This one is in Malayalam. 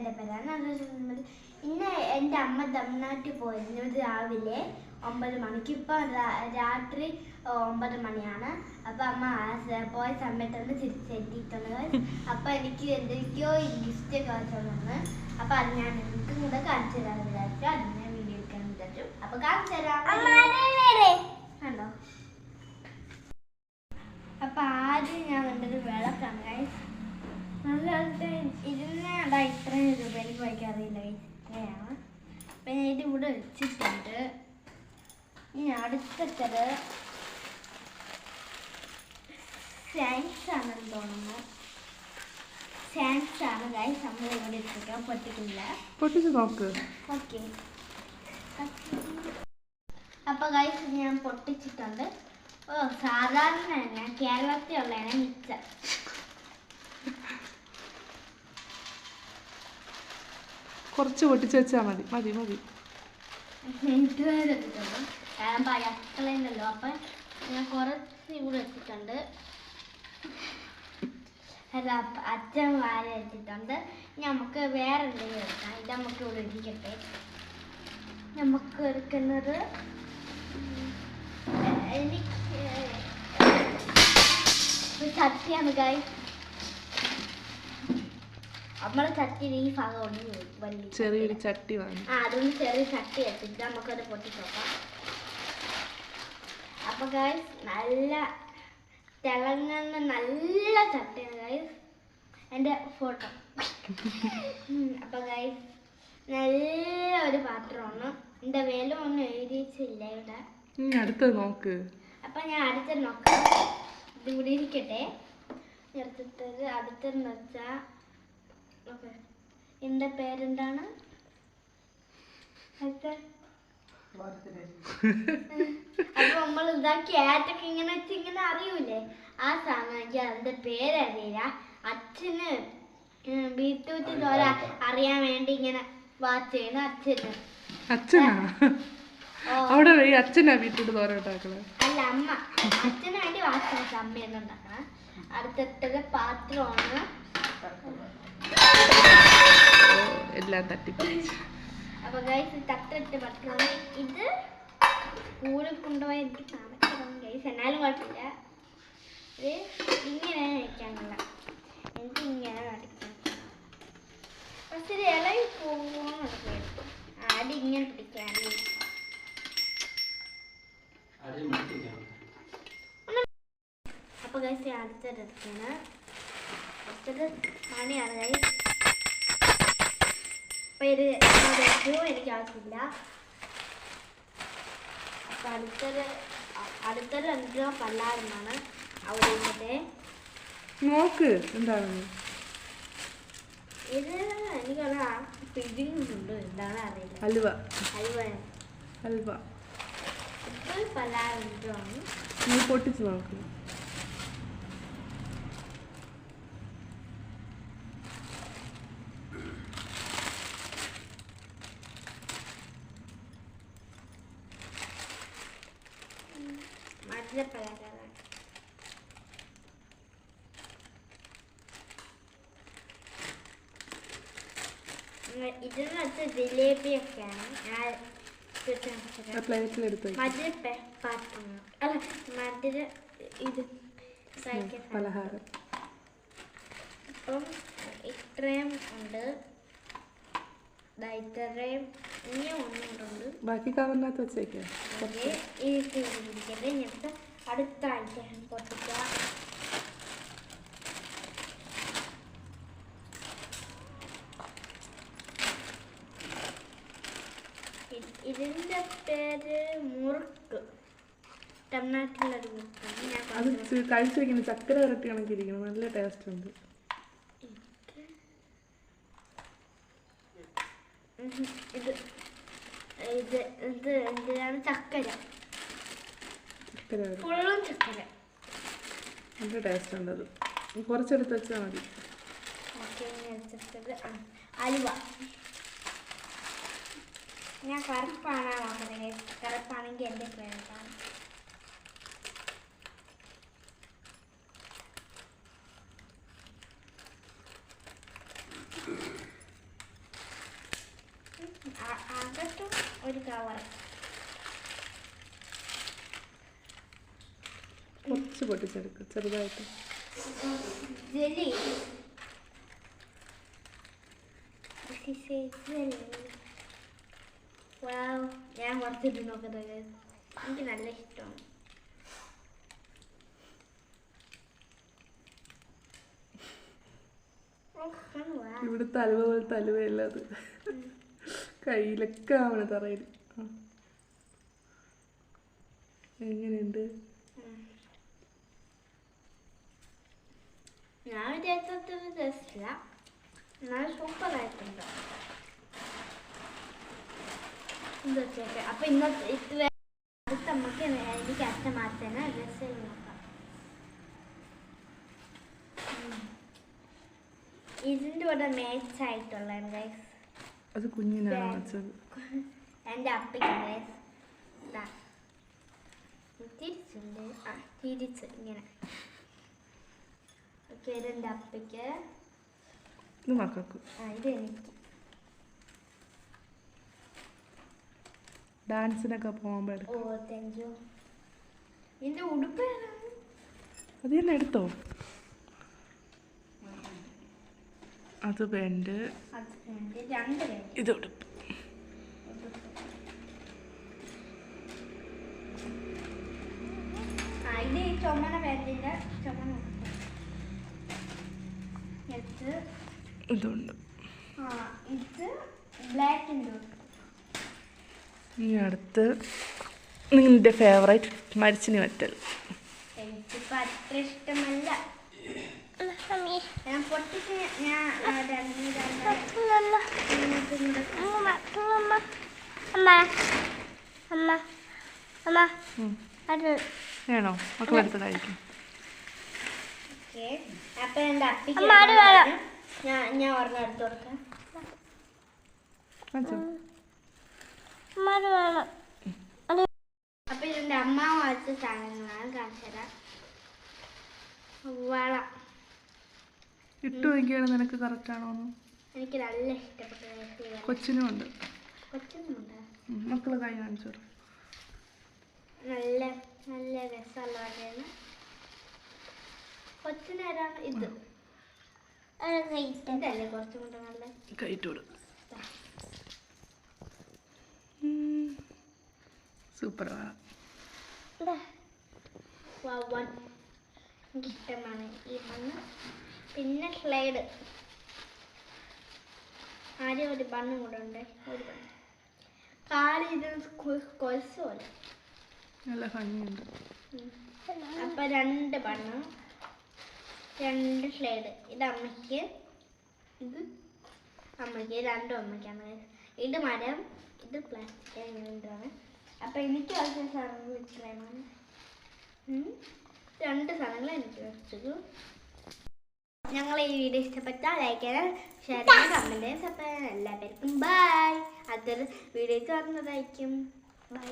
എൻ്റെ പേരാണ്. ഇന്ന് എൻ്റെ അമ്മ തമിഴ്നാട്ടിൽ പോയിരുന്നു രാവിലെ 9 മണിക്ക്. ഇപ്പം രാത്രി 9 മണിയാണ്. അപ്പം അമ്മ പോയ സമയത്താണ് തിരിച്ചെത്തിയിട്ടുള്ളത്. അപ്പം എനിക്ക് എന്തൊക്കെയോ ഗിഫ്റ്റൊക്കെ വെച്ചോന്ന്. അപ്പം അത് ഞാൻ എനിക്കും കൂടെ കാണിച്ചു തരാമെന്ന് വിചാരിച്ചു. അത് ഞാൻ വീഡിയോ എടുക്കാൻ വിചാരിച്ചു. അപ്പം കാണിച്ചു തരാം. കണ്ടോ? അപ്പം ആദ്യം ഞാൻ കണ്ടത് വിളക്കാണ് ഗൈസ്. നല്ല ഇതിന് ഇത്രയും രൂപ എനിക്ക് വായിക്കാറിയില്ല ഗൈസ്. ഇത്രയാണ്. അപ്പം ഞാൻ ഇത് ഇവിടെ വെച്ചിട്ടുണ്ട്. ഇനി അടുത്തത് സയൻസ് ആണെന്ന് തോന്നുന്നു. സയൻസ് ആണ് ഗൈസ്. നമ്മൾ ഇവിടെ ഇട്ടിരിക്കാം. പൊട്ടിക്കില്ല. പൊട്ടിച്ച് നോക്ക്. ഓക്കെ. അപ്പം ഗൈസ് ഞാൻ പൊട്ടിച്ചിട്ടുണ്ട്. ഓ സാധാരണ ഞാൻ കേരളത്തിലുള്ളതാണ് മിച്ചർ. കുറച്ച് പൊട്ടിച്ച് വെച്ചാൽ മതി. മതി മതി. കാരണം പഴക്കളയുണ്ടല്ലോ. അപ്പം ഞാൻ കുറച്ച് ഇവിടെ വെച്ചിട്ടുണ്ട്. അച്ഛൻ വാര വെച്ചിട്ടുണ്ട്. നമുക്ക് വേറെ എന്തെങ്കിലും എടുക്കാം. ഇത് നമുക്ക് ഇവിടെ ഇരിക്കട്ടെ. നമുക്ക് എടുക്കുന്നത് എനിക്ക് ചട്ടിയാണ് ഗൈസ്. നമ്മളെ ചട്ടിയിൽ ഈ ഭാഗം വലിയ ചെറിയൊരു ചട്ടി വേണം. അതുകൊണ്ട് ചെറിയ ചട്ടി വെച്ചിട്ട് നമുക്കത് പൊട്ടിച്ചോക്കാം. അപ്പൊ ഗൈസ് നല്ല തിളങ്ങുന്ന നല്ല ചട്ടിയാണ് ഗൈസ്. എൻ്റെ ഫോട്ടോ. അപ്പൊ ഗൈസ് നല്ല ഒരു പാത്രമാണ്. എൻ്റെ വില ഒന്നും എഴുതിയിച്ചില്ല ഇവിടെ. അടുത്തത് നോക്ക്. അപ്പൊ ഞാൻ അടുത്തത് നോക്കാം. ഇത് ഇവിടെ ഇരിക്കട്ടെ. അടുത്തെന്ന് വെച്ചാ എന്റെ പേരെന്താണ്? അപ്പൊ നമ്മൾ ഇതാ ക്യാറ്റൊക്കെ ഇങ്ങനെ വെച്ച് ഇങ്ങനെ അറിയൂലേ, ആ സാധനം എനിക്ക് അതിന്റെ പേരറിയില്ല. അച്ഛന് ബീറ്റ്റൂട്ട് തോര അറിയാൻ വേണ്ടി ഇങ്ങനെ വാച്ച് ചെയ്യുന്നു അച്ഛന്. അച്ഛനാ അവിടെ അച്ഛനാ ബീറ്റ്റൂട്ട് തോര ഉണ്ടാക്കണത്? അല്ല, അമ്മ. അച്ഛന് വേണ്ടി വാച്ച് ചെയ്ത അമ്മയെന്ന് ഉണ്ടാക്കണം. അടുത്തത് പാത്രമാണ്. എല്ലാം തട്ടിപ്പിടിച്ച്. അപ്പൊ ഗൈസ് തട്ടിട്ട് പാത്രമാണ് ഇത്. സ്കൂളിൽ കൊണ്ടുപോയി എനിക്ക് കാണിക്കണം ഗൈസ്. എന്നാലും കുഴപ്പമില്ല. ഇത് ഇങ്ങനെ കഴിക്കാനുള്ള എനിക്ക് ഇങ്ങനെ നടിക്കണം. പക്ഷെ ഇത് ഇളകി പോകുമെന്ന് നടക്കും. ആദ്യം ഇങ്ങനെ പിടിക്കാൻ. അപ്പൊ ഗൈസ് അടുത്തതെടുക്കാണ്. അടുത്തത് മണിയാണ് ഗൈസ്. അപ്പൊ ഇത് എനിക്ക് ആവശ്യമില്ല. അപ്പൊ അടുത്തത് എന്തോ പല്ലാറുമാണ് അവിടെ ഇന്നത്തെ നോക്ക് എന്താണെന്ന്. ഇത് എനിക്കുള്ള പിടിങ്ങുണ്ട്. എന്താണ് അറിയില്ല. ഹൽവ. ഹൽവ. ഹൽവ. ഇപ്പോൾ പല്ലാറുമാണ്. നീ പൊട്ടിച്ച് നോക്ക്. ഇതിനകത്ത് ജിലേബിയൊക്കെയാണ്. മധുര ഇത് പലഹാരം. അപ്പം ഇത്രയും ഉണ്ട്. ഇത്രയും ഇനിയും ഒന്നുകൊണ്ട് ബാക്കി കവറിനകത്ത് വെച്ചേക്കാം. ഞങ്ങൾക്ക് അടുത്ത ആഴ്ച പൊട്ടിക്കാം. ഇതിന്റെ പേര് മുറുക്ക്. തമിഴ്നാട്ടിലൊരു മുറുക്കാണ്. അത് കഴിച്ചു വെക്കുന്ന ചക്കര വരട്ടി കണക്കിരിക്കണം. നല്ല ടേസ്റ്റ് ഉണ്ട്. ഇത് ഇത് ഇത് എന്തിനാണ്? ചക്കര. ഫുള്ളും ചക്കര. നല്ല ടേസ്റ്റ് ഉണ്ട്. അത് കുറച്ചെടുത്ത് വെച്ചാൽ മതി. അലുവ. ഞാൻ കറുപ്പാണ് നോക്കുന്നത്. കറുപ്പാണെങ്കിൽ എൻ്റെ പേരാണ്. ഒരു കവർ. കുറച്ച് പൊട്ടിച്ചെടുക്കുക ചെറുതായിട്ട്. Jelly. This is jelly. Wow, ഞാൻ കുറച്ചിട്ട് നോക്കുന്നത്. എനിക്ക് നല്ല ഇഷ്ടമാണ്. ഇവിടുത്തെ അലുവ പോലത്തെ അലുവയല്ല അത്. കയ്യിലൊക്കെ ആവണ തറയിൽ. എങ്ങനെയുണ്ട്? ഞാൻ വിചാരിച്ചത് രസമില്ല, എന്നാലും സൂപ്പറായിട്ടുണ്ട്. അപ്പൊ ഇന്നത്തെ അടുത്ത നമുക്ക് എനിക്ക് അടുത്ത മാസത്തേന് ഡ്രസ്സിൽ നോക്കാം. ഇതിൻ്റെ കൂടെ മാച്ച് ആയിട്ടുള്ളതാണ് ഗൈസ്. അത് കുഞ്ഞിനാണ് വെച്ചത്. എൻ്റെ അപ്പയ്ക്ക് ഗൈസ് തിരിച്ചുണ്ട്. തിരിച്ച് ഇങ്ങനെ. ഓക്കെ, ഇതെൻ്റെ അപ്പയ്ക്ക്. ഇത് മക്കൾക്ക്. ഇത് എനിക്ക്. ഡാൻസിനൊക്കെ പോകുമ്പോൾ ഓ താങ്ക് യു. ഇതിൻ്റെ ഉടുപ്പ് അത് തന്നെ എടുത്തോ? അത് പാൻറ്, ഇത് ഉടുപ്പ്. ഇത് ചുമന്ന പാൻറ്റിൻ്റെ ചുമന്ന ഇതുണ്ട്. ഇത് ബ്ലാക്കിൻ്റെ. ഇനി അടുത്ത് നിങ്ങളുടെ ഫേവറേറ്റ് മരിച്ചിനി വറ്റൽ. എനിക്കിപ്പോൾ അത്ര ഇഷ്ടമല്ല. ഞാൻ പൊട്ടിച്ച് വേണോ? മക്കളെടുത്ത് കഴിക്കും. അപ്പൊ എൻ്റെ അപ്പിക്ക് ഞാൻ ഒരെണ്ണം എടുത്ത് കൊടുക്കാം. അപ്പൊ ഇതിൻ്റെ അമ്മ വച്ച സാധനങ്ങളാണ് കാണിച്ചത്. വള ഇട്ട് നോക്കിയാണ് നിനക്ക് കറക്റ്റ് ആണോന്ന്. എനിക്ക് നല്ല ഇഷ്ടപ്പെട്ടു. കൊച്ചിനും ഉണ്ട്. കൊച്ചിനുണ്ട്. മക്കള് കൈ കാണിച്ചോളൂ. നല്ല നല്ല രസമുള്ളതാണ്. കൊച്ചിനേരാണ് ഇത്. ഇതല്ലേ കുറച്ചും കൂടെ നല്ല കൈറ്റോട്. സൂപ്പർ. എനിക്കിഷ്ടമാണ് ഈ മണ്ണ്. പിന്നെ സ്ലൈഡ്. ആദ്യം ഒരു ബണ്ണും കൂടെ ഉണ്ട്. ഒരു ബണ്ണ് കാല് ഇത് കൊലുസ് പോലെ നല്ല ഭംഗിയുണ്ട്. അപ്പം 2 ബണ്ണ്, 2 സ്ലൈഡ്. ഇത് അമ്മയ്ക്ക്, ഇത് അമ്മയ്ക്ക്, 2 അമ്മയ്ക്കാണ്. ഇത് മരം, ഇത് പ്ലാസ്റ്റിക്. അങ്ങനെയാണ്. അപ്പം എനിക്ക് ആവശ്യം സാധനങ്ങൾ ഇത്രയാണ്. 2 സാധനങ്ങൾ എനിക്ക് വെച്ചത്. ഞങ്ങളെ ഈ വീഡിയോ ഇഷ്ടപ്പെട്ടാൽ ലൈക്ക് ചെയ്യാൻ, ഷെയർ ചെയ്യാൻ, കമൻറ്റ് ചെയ്യാൻ. അപ്പം എല്ലാവർക്കും ബൈ. അടുത്തൊരു വീഡിയോ കാണുന്നതായിരിക്കും. ബൈ.